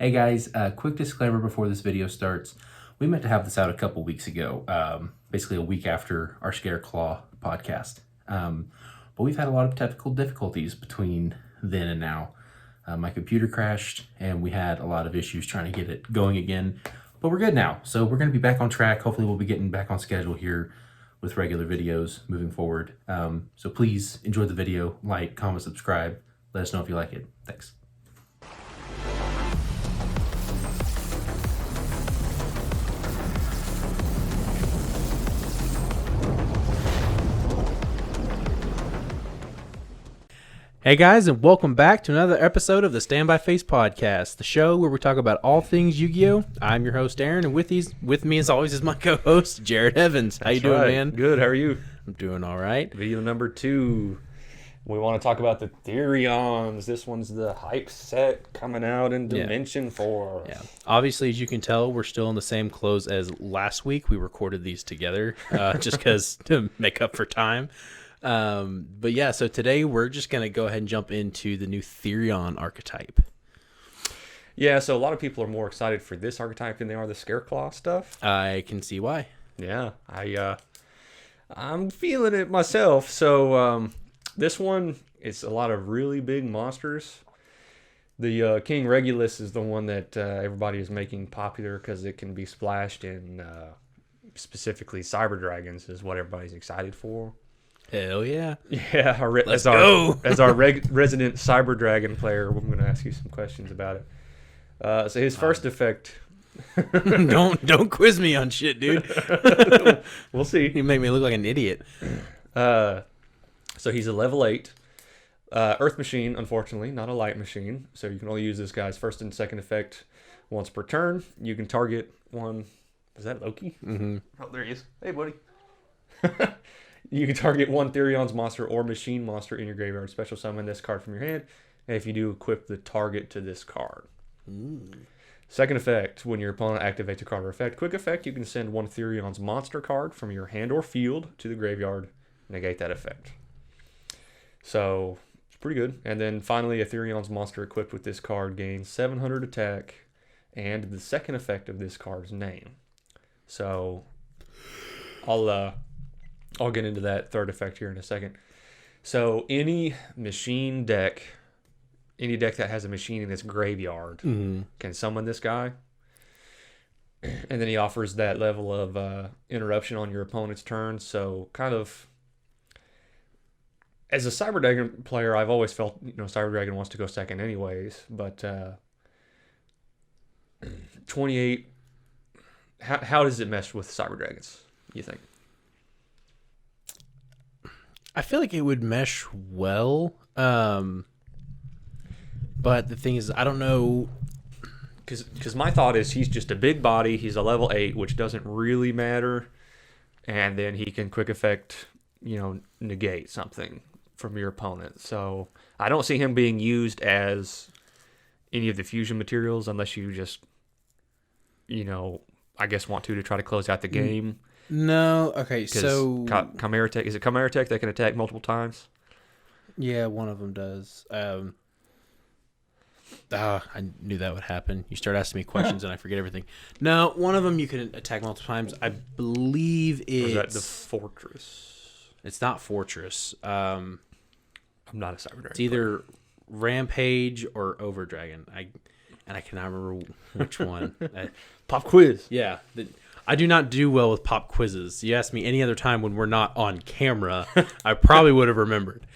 Hey guys, quick disclaimer before this video starts. We meant to have this out a couple weeks ago, basically a week after our Scare Claw podcast. But we've had a lot of technical difficulties between then and now. My computer crashed and we had a lot of issues trying to get it going again. But we're good now, so we're going to be back on track. Hopefully we'll be getting back on schedule here with regular videos moving forward. So please enjoy the video, like, comment, subscribe. Let us know if you like it. Thanks. Hey guys, and welcome back to another episode of the Stand By Face podcast, the show where we talk about all things Yu-Gi-Oh! I'm your host Aaron, and with me as always is my co-host Jarrod Evans. How you doing, man? Good. How are you? I'm doing all right. Video number 2. We want to talk about the Therions. This one's the hype set coming out in Dimension 4. Yeah. Obviously, as you can tell, we're still in the same clothes as last week. We recorded these together just because to make up for time. But yeah, so today we're just going to go ahead and jump into the new Therion Archetype. Yeah, so a lot of people are more excited for this archetype than they are the Scareclaw stuff. I can see why. Yeah, I'm feeling it myself. So this one, it's a lot of really big monsters. The King Regulus is the one that everybody is making popular because it can be splashed in specifically Cyber Dragons is what everybody's excited for. Hell yeah. Yeah, Let's go. As our resident Cyber Dragon player, I'm going to ask you some questions about it. So his first effect... Don't quiz me on shit, dude. We'll see. You make me look like an idiot. So he's a level 8. Earth Machine, unfortunately, not a light machine. So you can only use this guy's first and second effect once per turn. You can target one... Is that Loki? Mm-hmm. Oh, there he is. Hey, buddy. You can target one Therion's monster or machine monster in your graveyard. Special summon this card from your hand. And if you do, equip the target to this card. Second effect, when your opponent activates a card or effect. Quick effect, you can send one Therion's monster card from your hand or field to the graveyard. Negate that effect. So, it's pretty good. And then finally, a Therion's monster equipped with this card gains 700 attack and the second effect of this card's name. So, I'll get into that third effect here in a second. So any machine deck, any deck that has a machine in its graveyard can summon this guy. And then he offers that level of interruption on your opponent's turn. So kind of, as a Cyber Dragon player, I've always felt, Cyber Dragon wants to go second anyways. But 28, how does it mesh with Cyber Dragons, you think? I feel like it would mesh well, but the thing is, I don't know. Because my thought is he's just a big body. He's a level 8, which doesn't really matter. And then he can quick effect, negate something from your opponent. So I don't see him being used as any of the fusion materials unless you just, I guess want to try to close out the game. No, okay, so... Chimera Tech, is it Chimera Tech that can attack multiple times? Yeah, one of them does. I knew that would happen. You start asking me questions and I forget everything. No, one of them you can attack multiple times. I believe it's... Or is that the Fortress? It's not Fortress. I'm not a Cyber Dragon. It's either Rampage or Overdragon. I cannot remember which one. Pop quiz. Yeah, I do not do well with pop quizzes. You ask me any other time when we're not on camera, I probably would have remembered.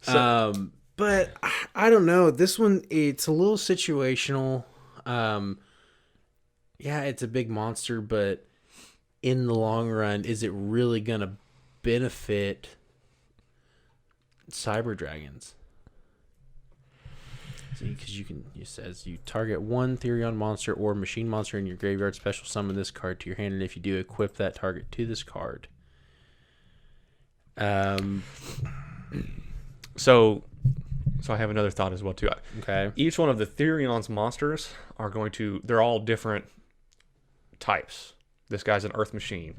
So, but I don't know. This one, it's a little situational. Yeah, it's a big monster, but in the long run, is it really going to benefit Cyber Dragons? Because it says you target one Therion monster or machine monster in your graveyard, special summon this card to your hand, and if you do, equip that target to this card. So I have another thought as well too. Okay. Each one of the Therion's monsters they're all different types. This guy's an Earth Machine.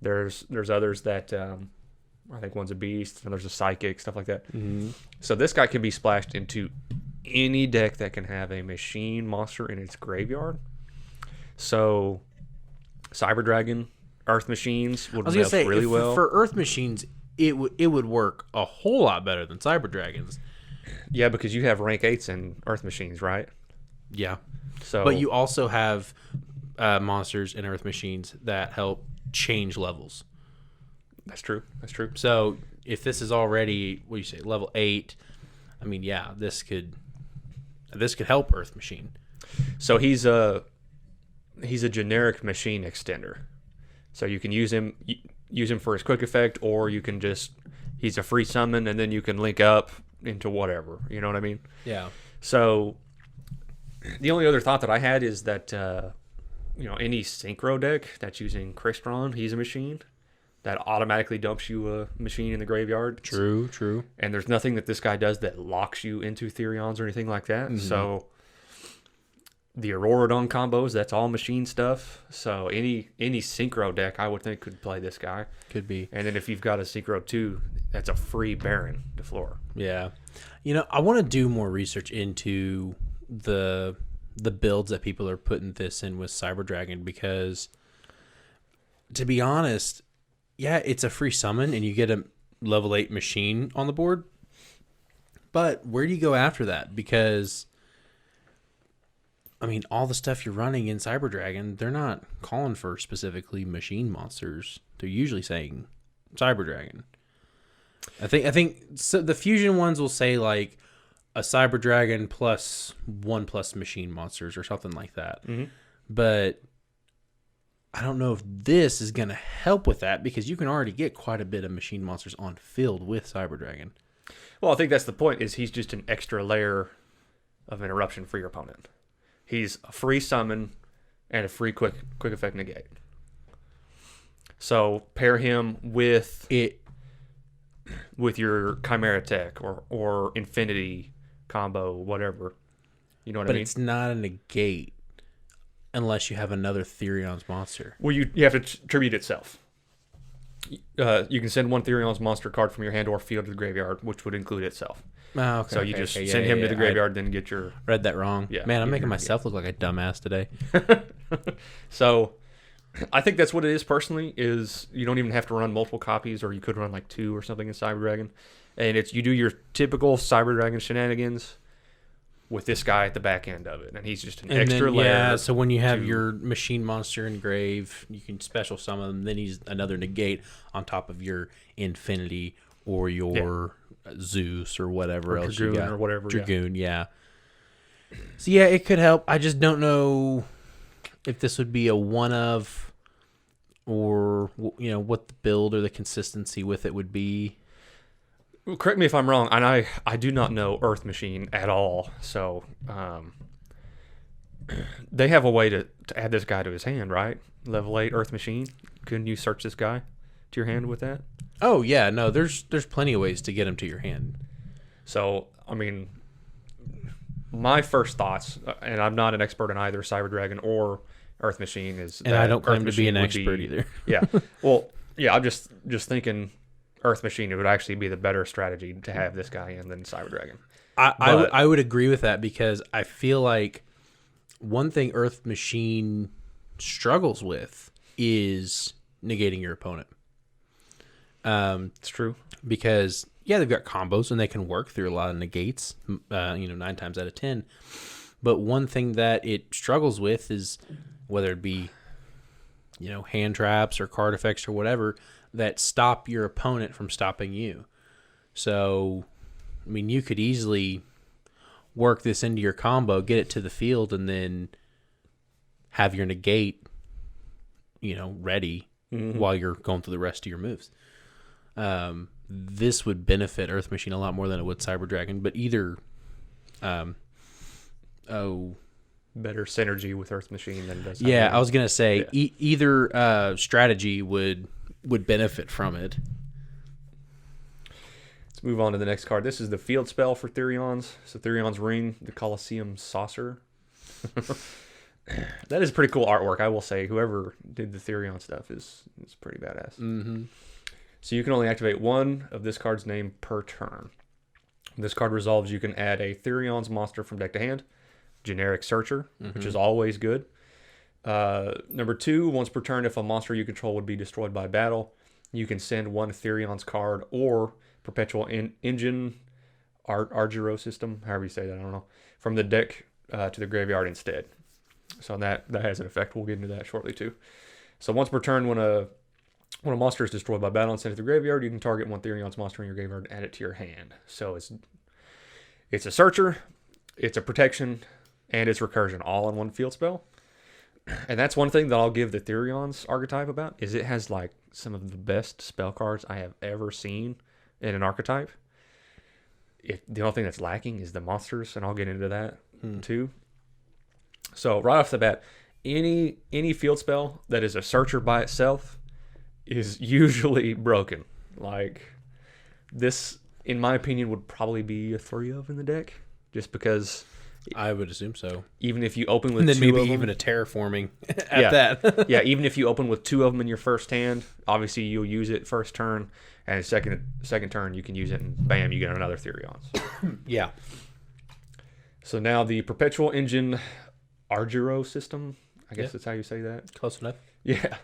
There's others that I think one's a beast, and there's a psychic, stuff like that. Mm-hmm. So this guy can be splashed into any deck that can have a machine monster in its graveyard. So, Cyber Dragon, Earth Machines would melt really well. For Earth Machines, it would work a whole lot better than Cyber Dragons. Yeah, because you have rank 8s in Earth Machines, right? Yeah. So, but you also have monsters in Earth Machines that help change levels. That's true. So if this is already, what do you say, level 8, I mean, yeah, this could help Earth Machine. So he's a generic machine extender. So you can use him for his quick effect, or you can he's a free summon, and then you can link up into whatever. You know what I mean? Yeah. So the only other thought that I had is that any synchro deck that's using Crystron, he's a machine that automatically dumps you a machine in the graveyard. True. And there's nothing that this guy does that locks you into Therions or anything like that. Mm-hmm. So the Auroradon combos, that's all machine stuff. So any synchro deck, I would think, could play this guy. Could be. And then if you've got a synchro 2, that's a free Baron to floor. Yeah. I want to do more research into the builds that people are putting this in with Cyber Dragon, because to be honest, yeah, it's a free summon and you get a level 8 machine on the board. But where do you go after that? Because I mean, all the stuff you're running in Cyber Dragon, they're not calling for specifically machine monsters. They're usually saying Cyber Dragon. I think so the fusion ones will say like a Cyber Dragon plus 1+ machine monsters or something like that. Mm-hmm. But I don't know if this is going to help with that, because you can already get quite a bit of machine monsters on field with Cyber Dragon. Well, I think that's the point, is he's just an extra layer of interruption for your opponent. He's a free summon and a free quick effect negate. So pair him with your Chimera Tech or Infinity combo, whatever. You know what I mean? But it's not a negate unless you have another Therion's monster. Well, you have to tribute itself. You can send one Therion's monster card from your hand or field to the graveyard, which would include itself. Oh, okay. So you send him to the graveyard, then get your... Read that wrong. Yeah, Man, I'm making myself look like a dumbass today. So I think that's what it is personally, is you don't even have to run multiple copies, or you could run like 2 or something in Cyber Dragon. And you do your typical Cyber Dragon shenanigans with this guy at the back end of it. And he's just an extra layer. Yeah, so when you have your machine monster engrave, you can special summon him, then he's another negate on top of your Infinity or your Zeus or whatever else Dragoon you got. or whatever. Dragoon, yeah. So yeah, it could help. I just don't know if this would be a one of, or what the build or the consistency with it would be. Well, correct me if I'm wrong, and I do not know Earth Machine at all. So they have a way to add this guy to his hand, right? Level 8 Earth Machine. Couldn't you search this guy to your hand with that? Oh yeah, no, there's plenty of ways to get him to your hand. So I mean, my first thoughts, and I'm not an expert in either Cyber Dragon or Earth Machine, is and I don't claim to be an expert either. Yeah, well, yeah, I'm just thinking Earth Machine, it would actually be the better strategy to have this guy in than Cyber Dragon. I would agree with that, because I feel like one thing Earth Machine struggles with is negating your opponent. It's true, because they've got combos and they can work through a lot of negates, 9 times out of 10. But one thing that it struggles with is, whether it be hand traps or card effects or whatever, that stop your opponent from stopping you. So, I mean, you could easily work this into your combo, get it to the field, and then have your negate, ready while you're going through the rest of your moves. This would benefit Earth Machine a lot more than it would Cyber Dragon, but either, better synergy with Earth Machine than does. Yeah, I was gonna say either strategy would benefit from it. Let's move on to the next card. This is the field spell for Therions. So Therion's Ring, the Colosseum Saucer. That is pretty cool artwork, I will say. Whoever did the Therion stuff is pretty badass. Mm-hmm. So you can only activate one of this card's name per turn. When this card resolves, you can add a Therion's monster from deck to hand, generic searcher, which is always good. Number 2, once per turn, if a monster you control would be destroyed by battle, you can send one Therion's card or Perpetual Engine Yugioh system, however you say that, I don't know, from the deck to the graveyard instead. So that has an effect. We'll get into that shortly too. So once per turn, when a monster is destroyed by battle and sent to the graveyard, you can target one Therion's monster in your graveyard and add it to your hand. So it's a searcher, it's a protection, and it's recursion all in one field spell. And that's one thing that I'll give the Therion's archetype about, is it has like some of the best spell cards I have ever seen in an archetype. The only thing that's lacking is the monsters, and I'll get into that too. So right off the bat, any field spell that is a searcher by itself is usually broken. Like this, in my opinion, would probably be a 3 of in the deck, just because I would assume so. even if you open with And then 2 maybe of them, even a terraforming at that. yeah, even if you open with 2 of them in your first hand, obviously you'll use it first turn, and second turn you can use it, and bam, you get another Therion's. Yeah. So now the Perpetual Engine Yugioh system, I guess that's how you say that. Close enough. Yeah.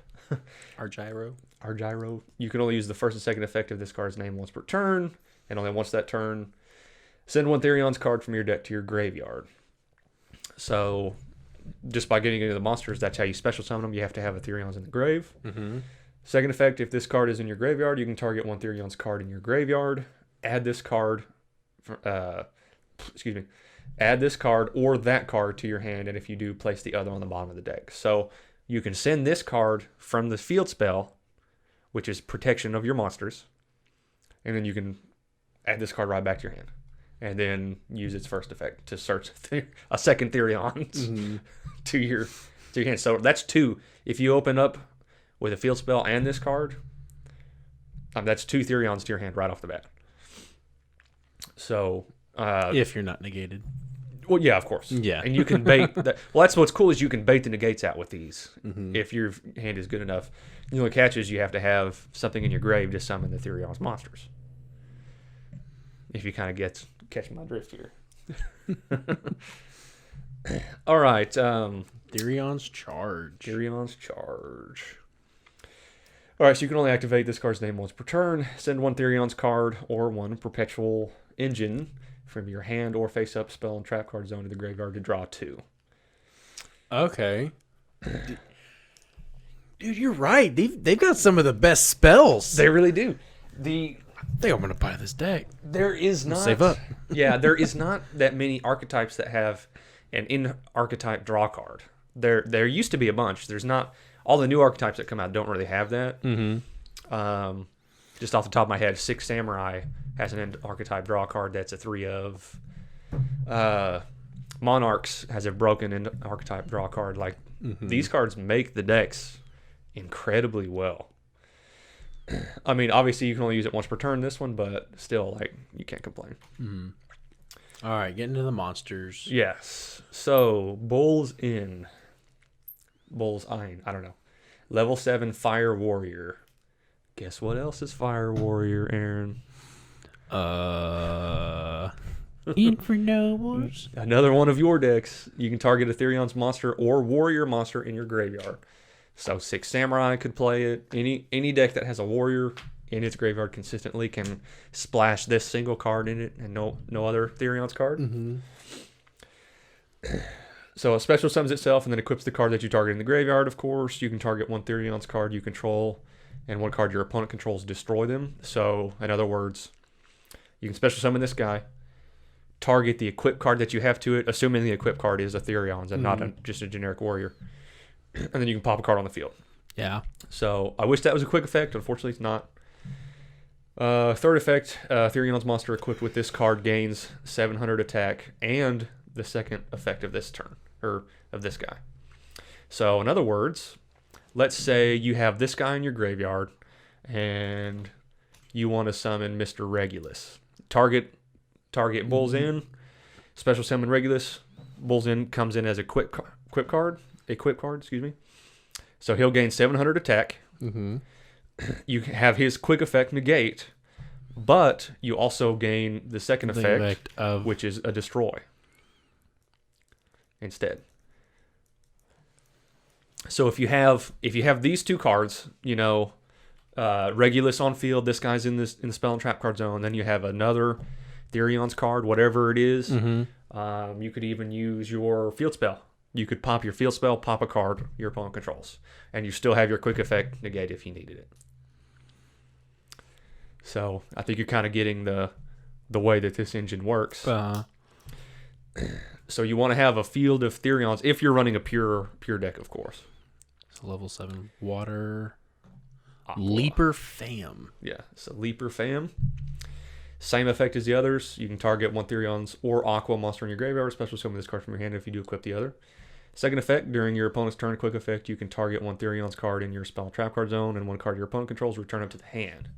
Yugioh. Yugioh. You can only use the first and second effect of this card's name once per turn, and only once that turn, send one Therion's card from your deck to your graveyard. So, just by getting into the monsters, that's how you special summon them. You have to have a Therion's in the grave. Mm-hmm. Second effect, if this card is in your graveyard, you can target one Therion's card in your graveyard. Add this card, add this card or that card to your hand, and if you do, place the other on the bottom of the deck. So you can send this card from the field spell, which is protection of your monsters, and then you can add this card right back to your hand, and then use its first effect to search a second Therion's to your hand. So that's 2. If you open up with a field spell and this card, that's 2 Therion's to your hand right off the bat. So if you're not negated. Well, yeah, of course. Yeah. And you can bait that. Well, that's what's cool, is you can bait the negates out with these if your hand is good enough. The only catch is you have to have something in your grave to summon the Therion's monsters. If you kind of catch my drift here. All right. Therion's Charge. Therion's Charge. All right, so you can only activate this card's name once per turn. Send one Therion's card or one Perpetual Engine from your hand or face-up spell and trap card zone to the graveyard to draw 2. Okay. Dude, you're right. They've got some of the best spells. They really do. I think I'm going to buy this deck. There is not... Save up. Yeah, there is not that many archetypes that have an in-archetype draw card. There used to be a bunch. There's not... All the new archetypes that come out don't really have that. Mm-hmm. Just off the top of my head, Six Samurai has an archetype draw card that's a 3 of. Monarchs has a broken archetype draw card. Like, these cards make the decks incredibly well. I mean, obviously you can only use it once per turn, this one, but still, like, you can't complain. Mm-hmm. All right, getting to the monsters. Yes. So, Bullseye, I don't know. Level 7 Fire Warrior. Guess what else is Fire Warrior, Aaron? Infernobles. Another one of your decks. You can target a Therion's monster or warrior monster in your graveyard. So Six Samurai could play it. Any deck that has a warrior in its graveyard consistently can splash this single card in it and no other Therion's card. Mm-hmm. So a special summons itself and then equips the card that you target in the graveyard, of course. You can target one Therion's card you control and one card your opponent controls, destroy them. So, in other words, you can special summon this guy, target the equip card that you have to it, assuming the equip card is a Therion's and not just a generic warrior. And then you can pop a card on the field. Yeah. So, I wish that was a quick effect. Unfortunately, it's not. Third effect, Therion's monster equipped with this card gains 700 attack and the second effect of this turn, or of this guy. So, in other words, let's say you have this guy in your graveyard and you want to summon Mr. Regulus. Target Bulls in, special summon Regulus. Bulls in comes in as a equip card, excuse me. So he'll gain 700 attack. Mm-hmm. You have his quick effect negate, But you also gain the second The effect, effect of which is a destroy instead. So if you have these two cards, Regulus on field, this guy's in the spell and trap card zone. Then you have another Therion's card, whatever it is. Mm-hmm. You could even use your field spell. You could pop your field spell, pop a card your opponent controls, and you still have your quick effect negate if you needed it. So I think you're kind of getting the way that this engine works. So you want to have a field of Therions if you're running a pure deck, of course. So level 7 water. Aqua. Leaper Fam. Yeah, so Leaper Fam. Same effect as the others. You can target one Therion's or Aqua monster in your graveyard, special summon this card from your hand if you do equip the other. Second effect, during your opponent's turn, quick effect, you can target one Therion's card in your spell trap card zone and one card your opponent controls, return it to the hand.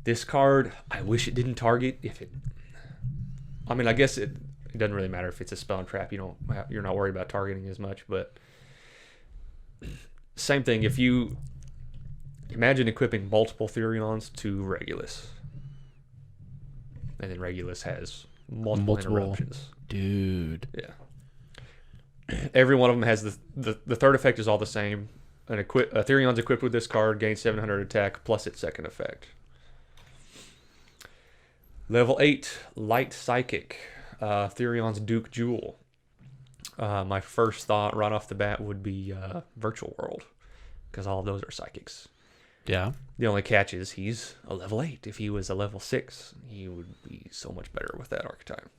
This card, I wish it didn't target I guess it doesn't really matter if it's a spell and trap. You're not worried about targeting as much, but same thing. If you imagine equipping multiple Therions to Regulus, and then Regulus has multiple interruptions. Dude. Yeah. Every one of them has the third effect is all the same. A Therion's equipped with this card gains 700 attack plus its second effect. Level 8, Light Psychic. Therion's Duke Jewel. My first thought right off the bat would be Virtual World, because all of those are psychics. Yeah. The only catch is he's a level 8. If he was a level 6, he would be so much better with that archetype.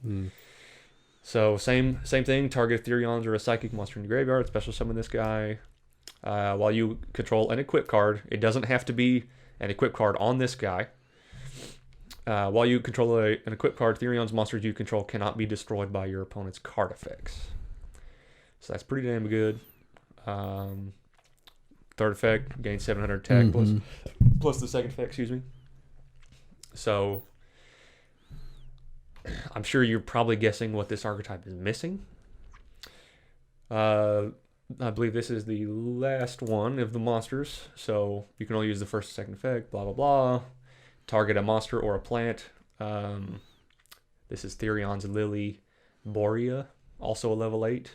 So same thing. Target Therions or a psychic monster in your graveyard. Special summon this guy. While you control an equip card, it doesn't have to be an equip card on this guy. While you control an equipped card, Therion's monsters you control cannot be destroyed by your opponent's card effects. So that's pretty damn good. Third effect, gain 700 attack plus the second effect, excuse me. So I'm sure you're probably guessing what this archetype is missing. I believe this is the last one of the monsters. So you can only use the first and second effect, blah, blah, blah. Target a monster or a plant. This is Therion's Lily Borea, also a level 8.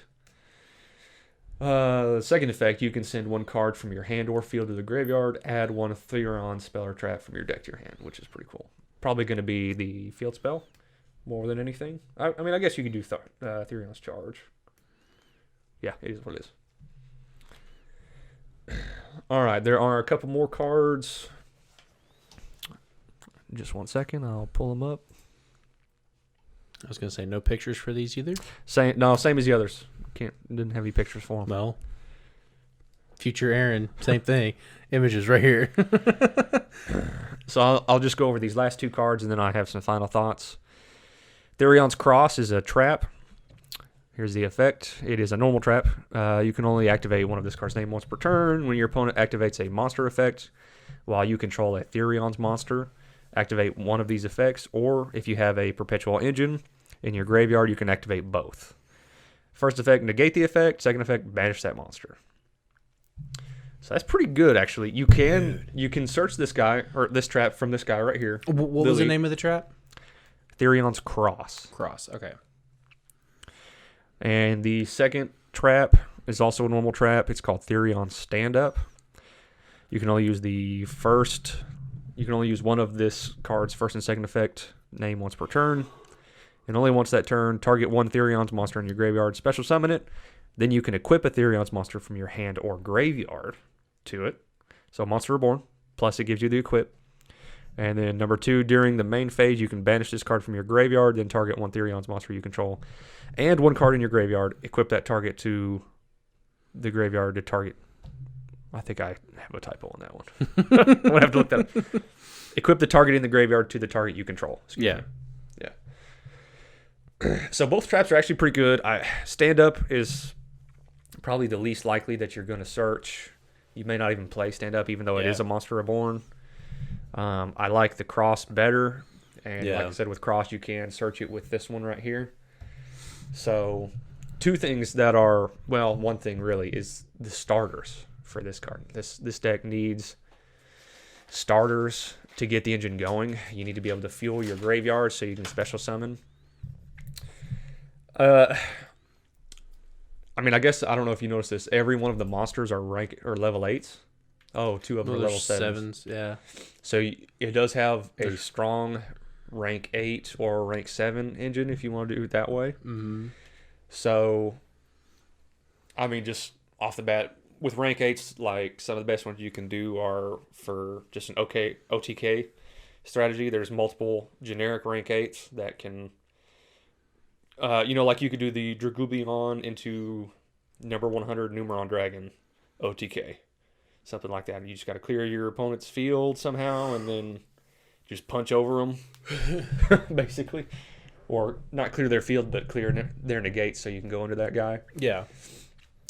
Second effect, you can send one card from your hand or field to the graveyard. Add one Therion spell or trap from your deck to your hand, which is pretty cool. Probably going to be the field spell more than anything. I guess you could do Therion's Charge. Yeah, it is what it is. All right, there are a couple more cards. Just 1 second, I'll pull them up. I was going to say no pictures for these either. Same as the others. Didn't have any pictures for them. Well, future Aaron, same thing. Images right here. So I'll just go over these last two cards and then I have some final thoughts. Therion's Cross is a trap. Here's the effect. It is a normal trap. You can only activate one of this card's name once per turn. When your opponent activates a monster effect, while you control a Therion's monster, activate one of these effects, or if you have a Perpetual Engine in your graveyard, you can activate both. First effect, negate the effect. Second effect, banish that monster. So that's pretty good, actually. You can search this guy, or this trap from this guy right here. What was the name of the trap? Therion's Cross. Cross, okay. And the second trap is also a normal trap. It's called Therion's Stand Up. You can only use one of this card's first and second effect name once per turn. And only once that turn, target one Therion's monster in your graveyard, special summon it. Then you can equip a Therion's monster from your hand or graveyard to it. So Monster Reborn, plus it gives you the equip. And then number 2, during the main phase, you can banish this card from your graveyard, then target one Therion's monster you control. And one card in your graveyard, equip that target to the graveyard to target. I think I have a typo on that one. I'm going to have to look that up. Equip the target in the graveyard to the target you control. Yeah. So both traps are actually pretty good. Stand Up is probably the least likely that you're going to search. You may not even play Stand Up, even though it is a Monster Reborn. I like the Cross better. And like I said, with Cross, you can search it with this one right here. So two things that are, well, one thing really is the starters for this card. This deck needs starters, to get the engine going, you need to be able to fuel your graveyard so you can special summon. I mean, I guess I don't know if you noticed this. Every one of the monsters are level 8s. Oh, 2 of them are level 7s. Yeah. So it does have a strong rank 8 or rank 7 engine if you want to do it that way. Mm-hmm. So, I mean, just off the bat, with rank 8s, like some of the best ones you can do are for just an OTK strategy. There's multiple generic rank 8s that can, like you could do the Dragubion into number 100 Numeron Dragon OTK. Something like that. You just got to clear your opponent's field somehow and then just punch over them, basically. Or not clear their field, but clear their negate so you can go into that guy. Yeah.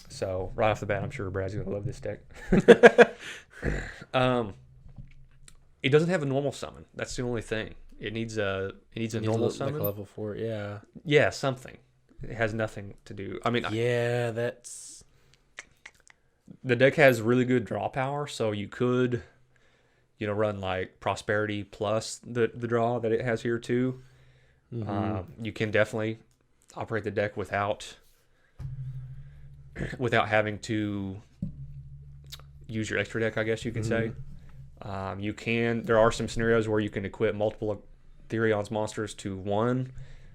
So right off the bat, I'm sure Brad's gonna love this deck. It doesn't have a normal summon. That's the only thing. It needs a normal summon. Like a level 4, yeah. Yeah, something. It has nothing to do. I mean, yeah, that's the deck has really good draw power, so you could, run like Prosperity plus the draw that it has here too. Mm-hmm. You can definitely operate the deck without having to use your extra deck, I guess you could say. You can. There are some scenarios where you can equip multiple Therion's monsters to one,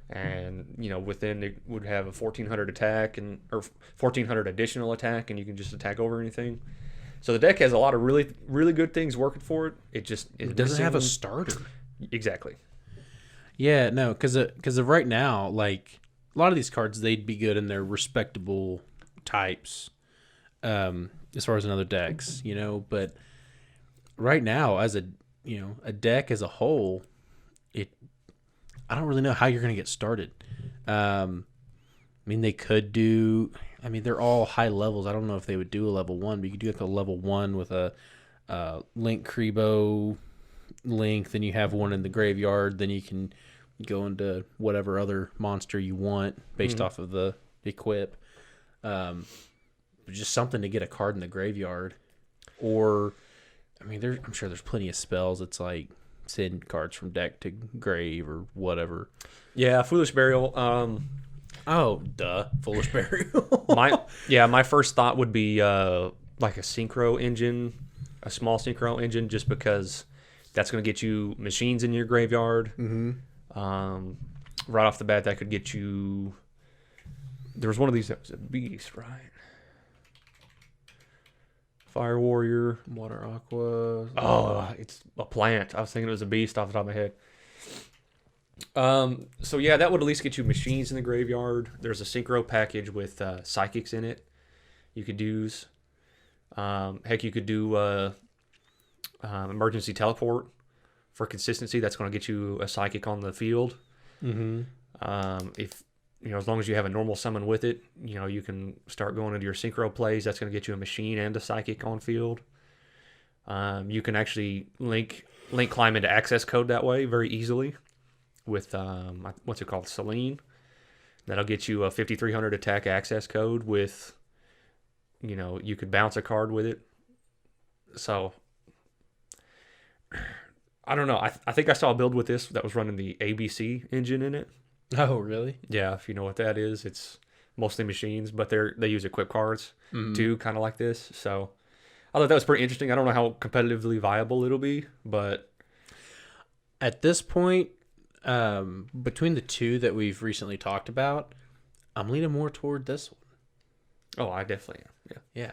and within it would have a 1400 attack or 1400 additional attack, and you can just attack over anything. So the deck has a lot of really, really good things working for it. It doesn't have a starter. Exactly. Yeah, no, because of right now, like a lot of these cards, they'd be good in their respectable types, as far as in other decks, But right now, as a deck as a whole, I don't really know how you're going to get started. I mean, they could do. I mean, they're all high levels. I don't know if they would do a level 1, but you could do like a level 1 with a Link Kribo Link. Then you have one in the graveyard. Then you can go into whatever other monster you want based off of the equip. Just something to get a card in the graveyard. Or, I mean, I'm sure there's plenty of spells. It's like send cards from deck to grave or whatever. Yeah, Foolish Burial. Foolish Burial. My first thought would be like a Synchro Engine, a small Synchro Engine, just because that's going to get you machines in your graveyard. Mm-hmm. Right off the bat, that could get you. There was one of these that was a beast, right? Fire Warrior. Water Aqua. Oh, it's a plant. I was thinking it was a beast off the top of my head. So yeah, that would at least get you machines in the graveyard. There's a Synchro package with Psychics in it. You could use. Heck, you could do Emergency Teleport for consistency. That's going to get you a Psychic on the field. Mm-hmm. If as long as you have a normal summon with it, you can start going into your Synchro plays. That's going to get you a machine and a Psychic on field. You can actually link climb into access code that way very easily with what's it called, Selene. That'll get you a 5300 attack access code with, you could bounce a card with it. So I don't know. I think I saw a build with this that was running the ABC engine in it. Oh, really? Yeah, if you know what that is, it's mostly machines, but they use equip cards too, kind of like this. So I thought that was pretty interesting. I don't know how competitively viable it'll be, but at this point, between the two that we've recently talked about, I'm leaning more toward this one. Oh, I definitely am. Yeah.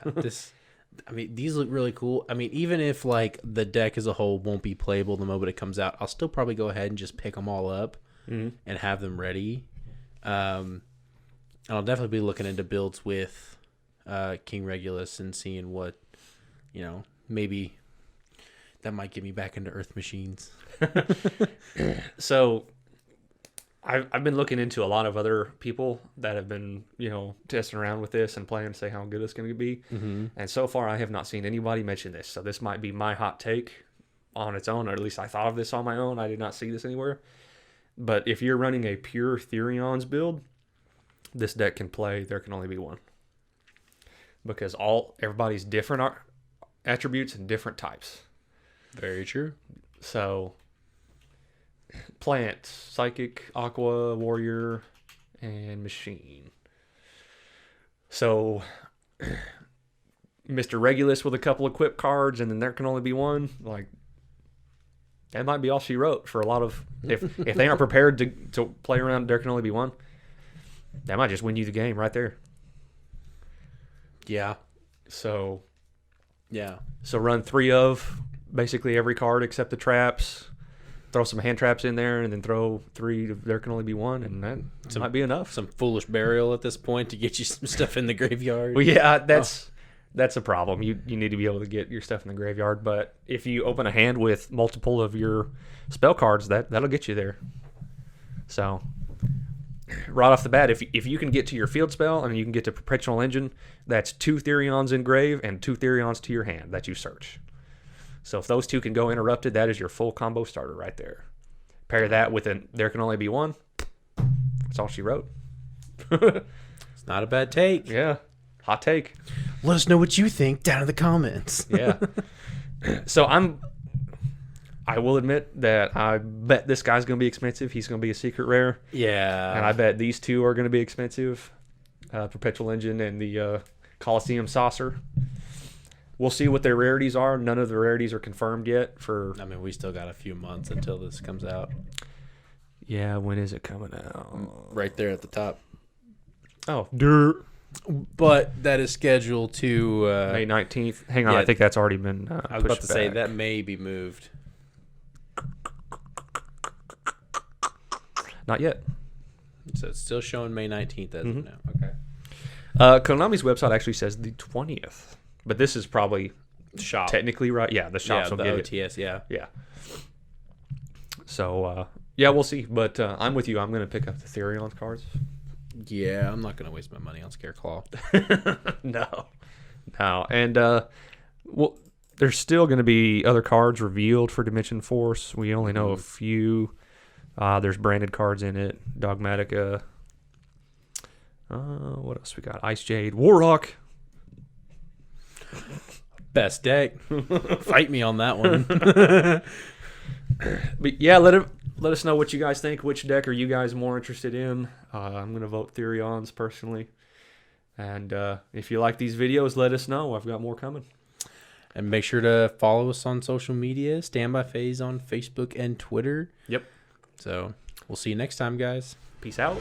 I mean, these look really cool. I mean, even if like the deck as a whole won't be playable the moment it comes out, I'll still probably go ahead and just pick them all up and have them ready. And I'll definitely be looking into builds with King Regulus and seeing what, maybe that might get me back into Earth Machines. So I've been looking into a lot of other people that have been, testing around with this and playing to say how good it's going to be. Mm-hmm. And so far, I have not seen anybody mention this. So this might be my hot take on its own, or at least I thought of this on my own. I did not see this anywhere. But if you're running a pure Therion's build, this deck can play. There can only be one. Because everybody's different attributes and different types. Very true. So, plant, psychic, aqua, warrior, and machine. So, Mr. Regulus with a couple equipped cards, and then there can only be one. Like, that might be all she wrote for a lot of. If they aren't prepared to play around, there can only be one. That might just win you the game right there. Yeah. So Yeah. So run 3 of basically every card except the traps. Throw some hand traps in there, and then throw 3. There can only be one, and that might be enough. Some foolish burial at this point to get you some stuff in the graveyard. Well, yeah, that's a problem. You need to be able to get your stuff in the graveyard. But if you open a hand with multiple of your spell cards, that'll get you there. So right off the bat, if you can get to your field spell and you can get to Perpetual Engine, that's 2 Therions in grave and 2 Therions to your hand that you search. So if those 2 can go interrupted, that is your full combo starter right there. Pair that with there can only be one. That's all she wrote. It's not a bad take. Yeah. Hot take. Let us know what you think down in the comments. Yeah. So I will admit that I bet this guy's going to be expensive. He's going to be a secret rare. Yeah. And I bet these 2 are going to be expensive. Perpetual Engine and the Coliseum Saucer. We'll see what their rarities are. None of the rarities are confirmed yet. I mean, we still got a few months until this comes out. Yeah, when is it coming out? Right there at the top. Oh, dirt. But that is scheduled to... May 19th. Hang on, yeah, I think that's already been I was about to say back. that may be moved. Not yet. So it's still showing May 19th as of now. Okay. Konami's website actually says the 20th. But this is probably Shop. technically right. Yeah, the shops will the get OTS, yeah. Yeah. So, yeah, we'll see. But I'm with you. I'm going to pick up the Therion cards. Yeah, I'm not going to waste my money on Scareclaw. No. And, well, there's still going to be other cards revealed for Dimension Force. We only know a few. There's branded cards in it. Dogmatica. What else we got? Ice Jade. Warhawk. Best deck. Fight me on that one. But yeah, let us know what you guys think. Which deck are you guys more interested in? I'm going to vote Therions personally. And if you like these videos, let us know. I've got more coming. And make sure to follow us on social media. Stand by Phase on Facebook and Twitter. Yep. So we'll see you next time, guys. Peace out.